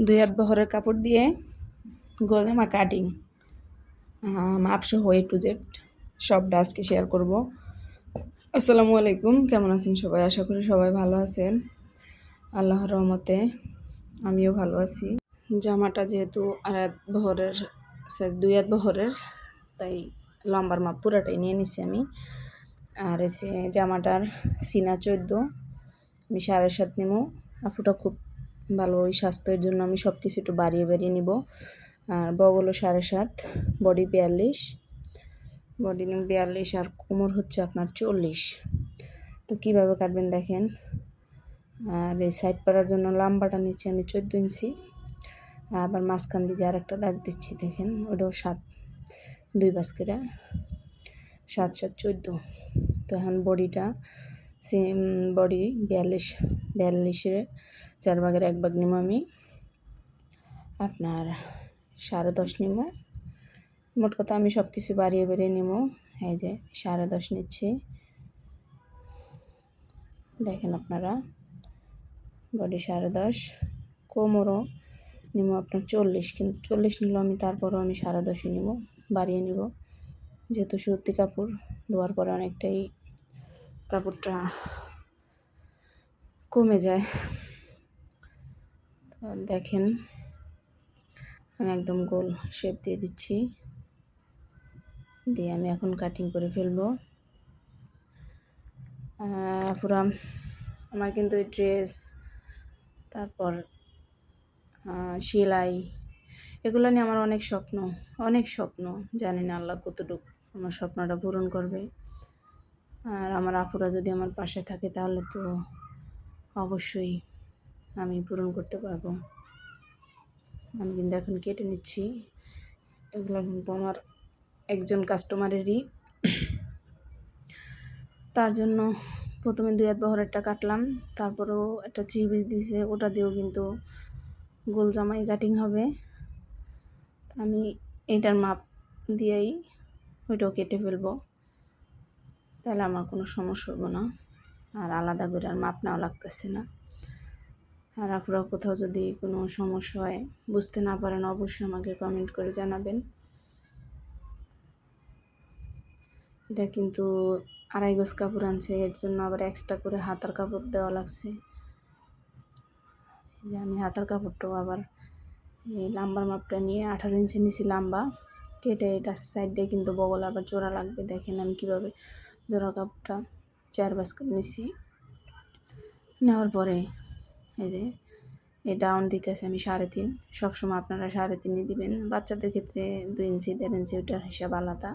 দুই হাত বহরের কাপড় দিয়ে গোল জামা কাটিং মাপসহ A to Z সবটা আজকে শেয়ার করব। আসসালামু আলাইকুম, কেমন আছেন সবাই? আশা করি সবাই ভালো আছেন। আল্লাহর রহমতে আমিও ভালো আছি। জামাটা যেহেতু দুই হাত বহরের, তাই লম্বার মাপ পুরাটাই নিয়ে নিছি আমি। আর এসে জামাটার সিনা 14, আমি 7.5 নেব। আফুটা খুব ভালো, ওই স্বাস্থ্যের জন্য আমি সব কিছু একটু বাড়িয়ে বাড়িয়ে নিব। আর বগলও 7.5, বডি 42 আর কোমর হচ্ছে আপনার 40। তো কীভাবে কাটবেন দেখেন। আর এই সাইড পাড়ার জন্য লাম্বাটা নিচ্ছি আমি 14 ইঞ্চি। আবার মাঝখান দিয়ে আর একটা দাগ দিচ্ছি দেখেন, ওটাও 7, 2 বাস করে 7 7 14। তো এখন বডিটা বডি 42-এর 4 ভাগের 1 ভাগ নিব আমি, আপনার 10.5 নিব। মোট কথা আমি সব কিছু বাড়িয়ে বাড়িয়ে নিব। এই যে 10.5 নিচ্ছি, দেখেন আপনারা, বডি 10.5। কোমরও নিব আপনার 40, কিন্তু 40 নিল আমি, তারপরও আমি 10.5 নিব, বাড়িয়ে নিব, যেহেতু সুতি কাপড় ধোয়ার পরে অনেকটাই কাপড়টা কমে যায়। তো দেখেন আমি একদম গোল শেপ দিয়ে দিচ্ছি, দিয়ে আমি এখন কাটিং করে ফেলবো। পুরা আমার কিন্তু এই ড্রেস, তারপর সেলাই, এগুলো নিয়ে আমার অনেক স্বপ্ন। জানি না আল্লাহ কতটুকু আমার স্বপ্নটা পূরণ করবে। আর আমার আপুরা যদি আমার পাশে থাকে তাহলে তো অবশ্যই আমি পূরণ করতে পারবো। আমি কিন্তু এখন কেটে নিচ্ছি। এগুলো কিন্তু আমার একজন কাস্টমারেরই, তার জন্য প্রথমে 2 হাত বহরেরটা কাটলাম, তারপরেও একটা 3 পিস দিয়েছে, ওটা দিয়েও কিন্তু গোল জামাই কাটিং হবে। আমি এইটার মাপ দিয়েই ওইটাও কেটে ফেলবো, তাহলে আমার কোনো সমস্যা হবে না। আর আলাদা করে আর মাপ নেওয়া লাগতেছে না। আর আপনারা কোথাও যদি কোনো সমস্যা হয়, বুঝতে না পারেন, অবশ্যই আমাকে কমেন্ট করে জানাবেন। এটা কিন্তু 2.5 গজ কাপড় আনছে, এর জন্য আবার এক্সট্রা করে হাতার কাপড় দেওয়া লাগছে। যে আমি হাতার কাপড়টাও আবার এই লাম্বার মাপটা নিয়ে 18 ইঞ্চি নিছি লাম্বা, কেটে এটা সাইড দিয়ে কিন্তু বগল আবার জোড়া লাগবে। দেখেন আমি কীভাবে জোড়া কাপড়টা 4 বাস করে নিছি। নেওয়ার পরে এই যে এই ডাউন দিতেছে আমি 3.5। সবসময় আপনারা 3.5 দিবেন। বাচ্চাদের ক্ষেত্রে 2 ইঞ্চি 1.5 ইঞ্চি ওটার হিসাব আলাদা,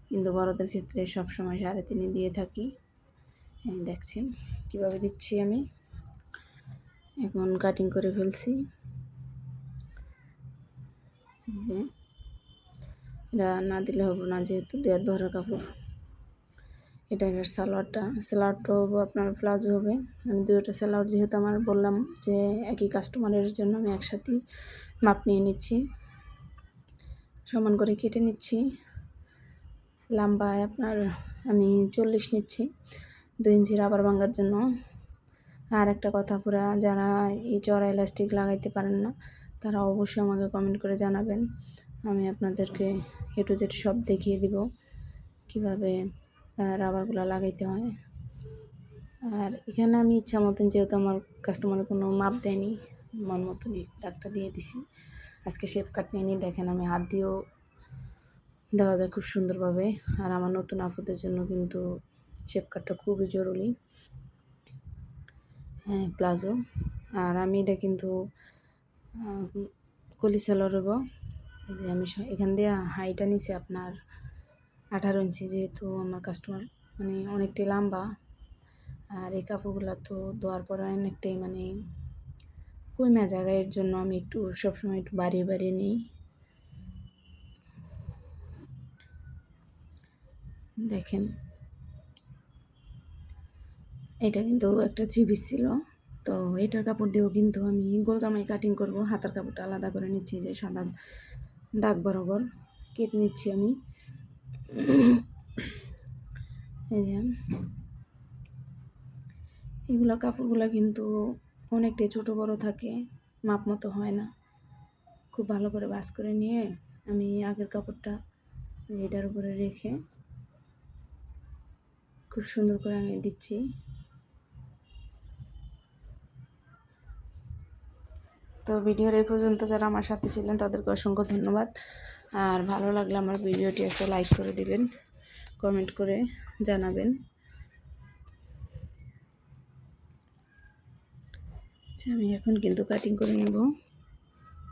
কিন্তু বড়দের ক্ষেত্রে সবসময় 3.5 দিয়ে থাকি। দেখছেন কীভাবে দিচ্ছি আমি। এখন কাটিং করে ফেলছি। যে এটা না দিলে হবে না, যেহেতু 2 হাত বহরের কাপড়। এটার সালোয়ারটাও আপনার প্লাজো হবে। আমি 2টা সালোয়ার, যেহেতু আমার বললাম যে একই কাস্টমারের জন্য আমি একসাথেই মাপ নিয়ে নিচ্ছি, সমান করে কেটে নিচ্ছি। লম্বায় আপনার আমি 40 নিচ্ছি 2 ইঞ্চি রাবার ভাঙার জন্য। আর একটা কথা, পুরা যারা এই চড়া ইলাস্টিক লাগাইতে পারেন না, তারা অবশ্যই আমাকে কমেন্ট করে জানাবেন। আমি আপনাদেরকে A to Z সব দেখিয়ে দিব কীভাবে রাবারগুলো লাগাইতে হয়। আর এখানে আমি ইচ্ছা মতন, যেহেতু আমার কাস্টমারের কোনো মাপ দেয়নি, মন মতনই দাগটা দিয়ে দিছি। আজকে শেপ কাট নিয়ে নিই, দেখেন আমি হাত দিয়েও দেওয়া যায় খুব সুন্দরভাবে। আর আমার নতুন আপুদের জন্য কিন্তু শেপ কাটটা খুবই জরুরি। হ্যাঁ, প্লাজো। আর আমি এটা কিন্তু কলি সালোয়ার হব। এই যে আমি এখান দিয়ে হাইটা নিছি আপনার 18 ইঞ্চি, যেহেতু আমার কাস্টমার মানে অনেকটাই লম্বা। আর এই কাপড়গুলো তো ধোয়ার পরে অনেকটাই মানে কমে জায়গায়, এর জন্য আমি একটু সবসময় একটু বাড়িয়ে বাড়িয়ে নিই। দেখেন এটা কিন্তু একটা 3 পিস ছিল, তো এটার কাপড় দিয়েও কিন্তু আমি গোল জামাই কাটিং করব। হাতার কাপড়টা আলাদা করে নিচ্ছি, যে সাদা দাগ বরাবর কেটে নিচ্ছি আমি। এই যে এগুলো কাপড়গুলো কিন্তু অনেকটাই ছোটো বড়ো থাকে, মাপ মতো হয় না। খুব ভালো করে ভাঁজ করে নিয়ে আমি আগের কাপড়টা এটার উপরে রেখে খুব সুন্দর করে আমি দিচ্ছি। তো ভিডিওর এই পর্যন্ত যারা আমার সাথে ছিলেন তাদেরকে অসংখ্য ধন্যবাদ। আর ভালো লাগলে আমার ভিডিওটি একটা লাইক করে দিবেন, কমেন্ট করে জানাবেন। আমি এখন কিন্তু কাটিং করে নেব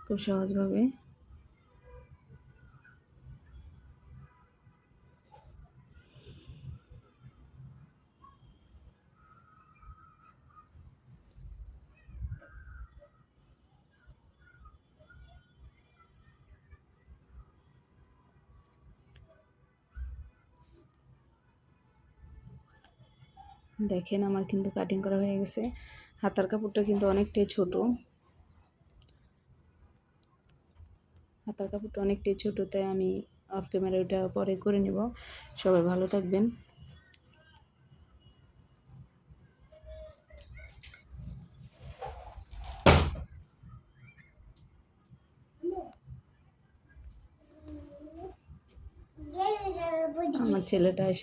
খুব সহজভাবে। দেখেন আমার কিন্তু কাটিং করা হয়ে গেছে। হাতার কাপড়টা কিন্তু অনেকটাই ছোট, তাই আমি অফ ক্যামেরা ওটা পরে করে নেব। সবাই ভালো থাকবেন। আমার ছেলেটা এসে